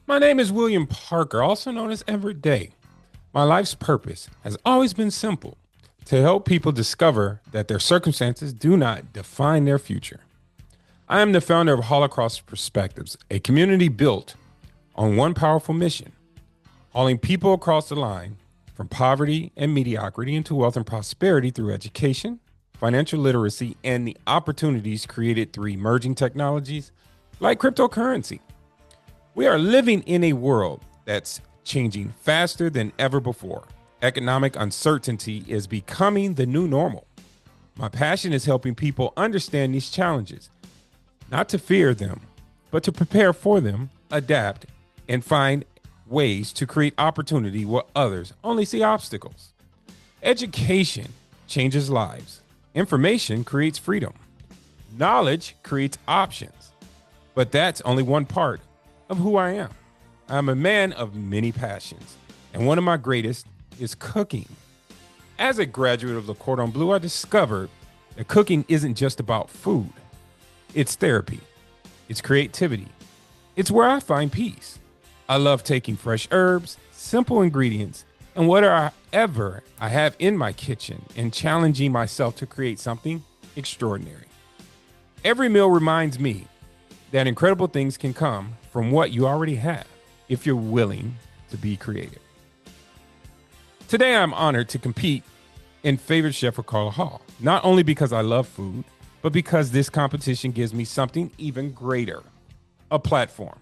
My name is William Parker, also known as Everett Day. My life's purpose has always been simple: to help people discover that their circumstances do not define their future. I am the founder of Holocaust Perspectives, a community built on one powerful mission: hauling people across the line from poverty and mediocrity into wealth and prosperity through education, financial literacy, and the opportunities created through emerging technologies like cryptocurrency. We are living in a world that's changing faster than ever before. Economic uncertainty is becoming the new normal. My passion is helping people understand these challenges, not to fear them, but to prepare for them, adapt, and find ways to create opportunity where others only see obstacles. Education changes lives. Information creates freedom. Knowledge creates options. But that's only one part of who I am. I'm a man of many passions, and one of my greatest is cooking. As a graduate of the Cordon Bleu, I discovered that cooking isn't just about food. It's therapy. It's creativity. It's where I find peace. I love taking fresh herbs, simple ingredients, and whatever I have in my kitchen and challenging myself to create something extraordinary. Every meal reminds me that incredible things can come from what you already have if you're willing to be creative. Today, I'm honored to compete in Favorite Chef with Carla Hall, not only because I love food, but because this competition gives me something even greater: a platform,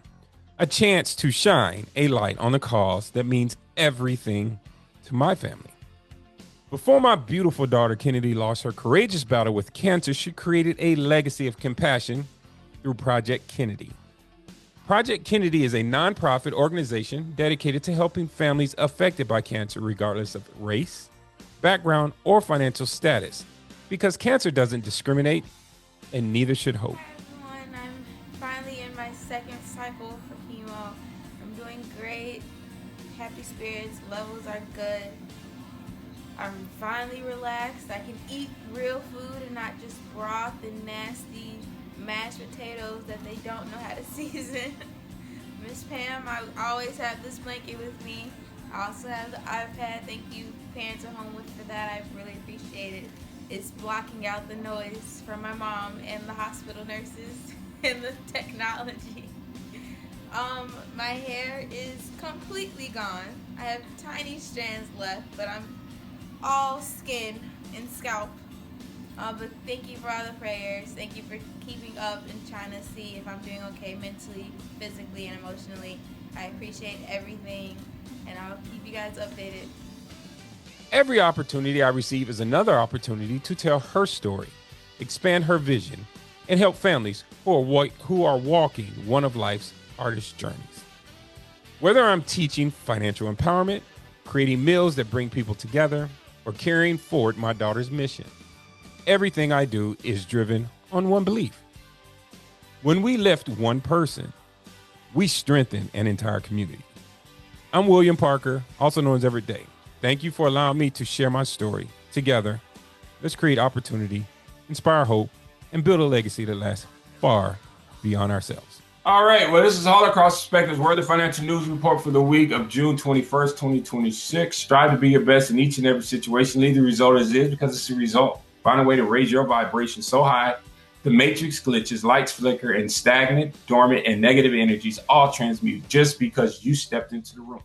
a chance to shine a light on a cause that means everything to my family. Before my beautiful daughter Kennedy lost her courageous battle with cancer, she created a legacy of compassion through Project Kennedy. Project Kennedy is a nonprofit organization dedicated to helping families affected by cancer, regardless of race, background, or financial status, because cancer doesn't discriminate, and neither should hope. Hi everyone, I'm finally in my second cycle for chemo. I'm doing great, happy spirits, levels are good. I'm finally relaxed. I can eat real food and not just broth and nasty mashed potatoes that they don't know how to season. Miss Pam, I always have this blanket with me. I also have the iPad. Thank you, parents at home, for that. I really appreciate it. It's blocking out the noise from my mom and the hospital nurses and the technology. My hair is completely gone. I have tiny strands left, but I'm all skin and scalp. But thank you for all the prayers. Thank you for keeping up and trying to see if I'm doing okay mentally, physically, and emotionally. I appreciate everything, and I'll keep you guys updated. Every opportunity I receive is another opportunity to tell her story, expand her vision, and help families who are walking one of life's hardest journeys. Whether I'm teaching financial empowerment, creating meals that bring people together, or carrying forward my daughter's mission, everything I do is driven on one belief: when we lift one person, we strengthen an entire community. I'm William Parker, also known as Everett Day. Thank you for allowing me to share my story. Together, let's create opportunity, inspire hope, and build a legacy that lasts far beyond ourselves. All right. Well, this is Holocaust Perspectives. We're the financial news report for the week of June 21st, 2026. Strive to be your best in each and every situation. Leave the result as is, because it's the result. Find a way to raise your vibration so high the matrix glitches, lights flicker, and stagnant, dormant, and negative energies all transmute just because you stepped into the room.